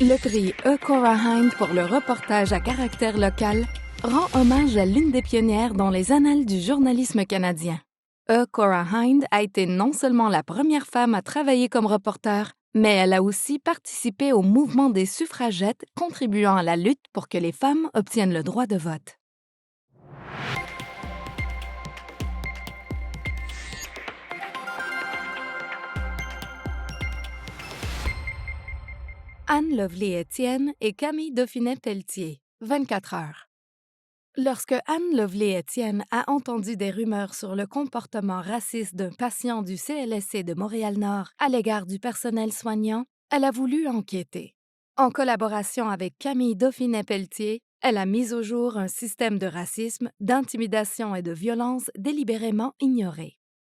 Le prix E. Cora Hind pour le reportage à caractère local rend hommage à l'une des pionnières dans les annales du journalisme canadien. E. Cora Hind a été non seulement la première femme à travailler comme reporter, mais elle a aussi participé au mouvement des suffragettes contribuant à la lutte pour que les femmes obtiennent le droit de vote. Anne Lovely-Étienne et Camille Dauphinet-Pelletier, 24 heures. Lorsque Anne Lovely-Étienne a entendu des rumeurs sur le comportement raciste d'un patient du CLSC de Montréal-Nord à l'égard du personnel soignant, elle a voulu enquêter. En collaboration avec Camille Dauphinet-Pelletier, elle a mis au jour un système de racisme, d'intimidation et de violence délibérément ignoré.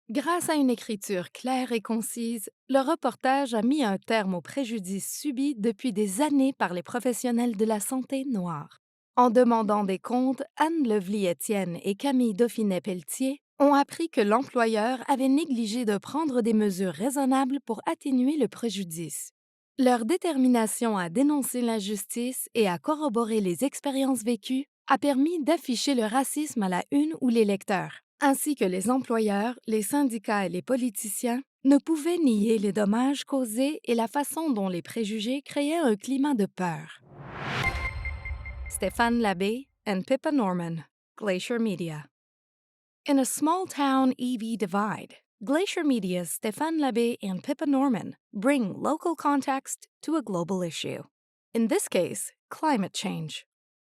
Grâce à une écriture claire et concise, le reportage a mis un terme aux préjudices subis depuis des années par les professionnels de la santé noirs. En demandant des comptes, Anne Lovely-Étienne et Camille Dauphinet-Pelletier ont appris que l'employeur avait négligé de prendre des mesures raisonnables pour atténuer le préjudice. Leur détermination à dénoncer l'injustice et à corroborer les expériences vécues a permis d'afficher le racisme à la une ou les lecteurs, ainsi que les employeurs, les syndicats et les politiciens ne pouvaient nier les dommages causés et la façon dont les préjugés créaient un climat de peur. Stéphane Labbé and Pippa Norman, Glacier Media. In a small-town EV divide, Glacier Media's Stéphane Labbé and Pippa Norman bring local context to a global issue. In this case, climate change.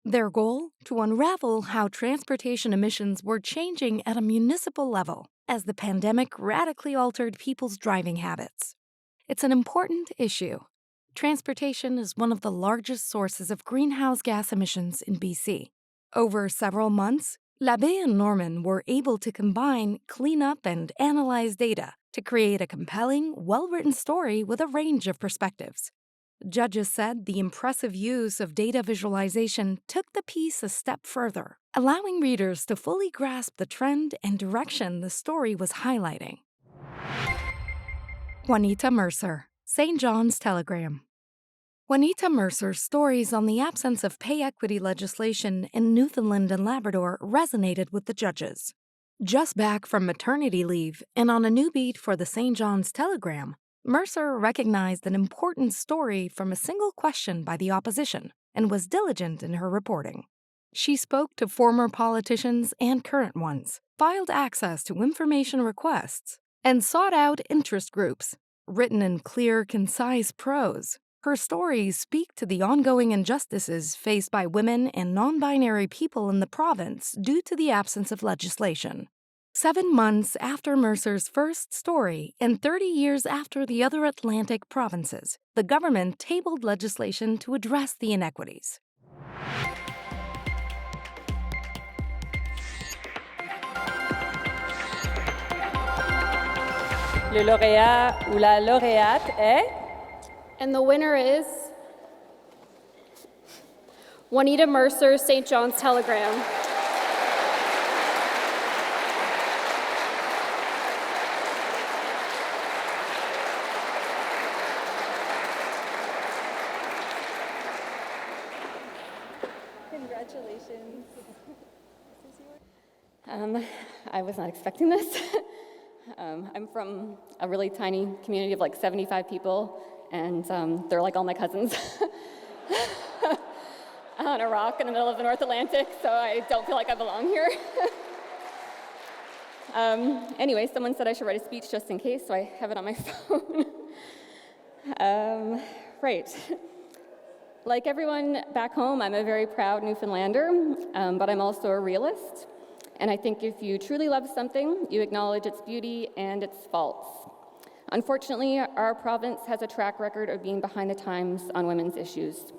Their goal? To unravel how transportation emissions were changing at a municipal level as the pandemic radically altered people's driving habits. It's an important issue. Transportation is one of the largest sources of greenhouse gas emissions in BC. Over several months, Labbé and Norman were able to combine, clean up, and analyze data to create a compelling, well-written story with a range of perspectives. Judges said the impressive use of data visualization took the piece a step further, allowing readers to fully grasp the trend and direction the story was highlighting. Juanita Mercer, St. John's Telegram. Juanita Mercer's stories on the absence of pay equity legislation in Newfoundland and Labrador resonated with the judges. Just back from maternity leave and on a new beat for the St. John's Telegram, Mercer recognized an important story from a single question by the opposition and was diligent in her reporting. She spoke to former politicians and current ones, filed access to information requests, and sought out interest groups. Written in clear, concise prose, her stories speak to the ongoing injustices faced by women and non-binary people in the province due to the absence of legislation. 7 months after Mercer's first story and 30 years after the other Atlantic provinces, the government tabled legislation to address the inequities. Le lauréat ou la lauréate est... And the winner is Juanita Mercer, St. John's Telegram. Congratulations. I was not expecting this. I'm from a really tiny community of like 75 people, and they're like all my cousins on a rock in the middle of the North Atlantic, so I don't feel like I belong here. Anyway, someone said I should write a speech just in case, so I have it on my phone. Right. Like everyone back home, I'm a very proud Newfoundlander, but I'm also a realist. And I think if you truly love something, you acknowledge its beauty and its faults. Unfortunately, our province has a track record of being behind the times on women's issues.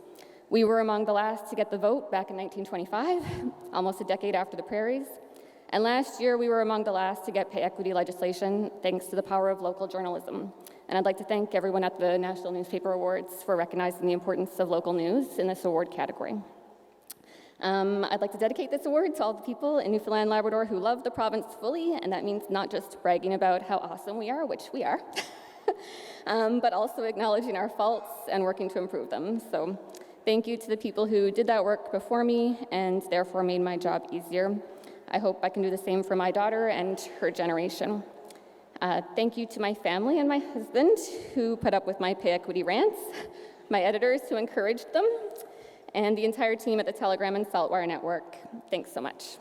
We were among the last to get the vote back in 1925, almost a decade after the prairies. And last year, we were among the last to get pay equity legislation, thanks to the power of local journalism. And I'd like to thank everyone at the National Newspaper Awards for recognizing the importance of local news in this award category. I'd like to dedicate this award to all the people in Newfoundland and Labrador who love the province fully, and that means not just bragging about how awesome we are, which we are, but also acknowledging our faults and working to improve them. So thank you to the people who did that work before me and therefore made my job easier. I hope I can do the same for my daughter and her generation. Thank you to my family and my husband who put up with my pay equity rants, my editors who encouraged them, and the entire team at the Telegram and Saltwire Network. Thanks so much.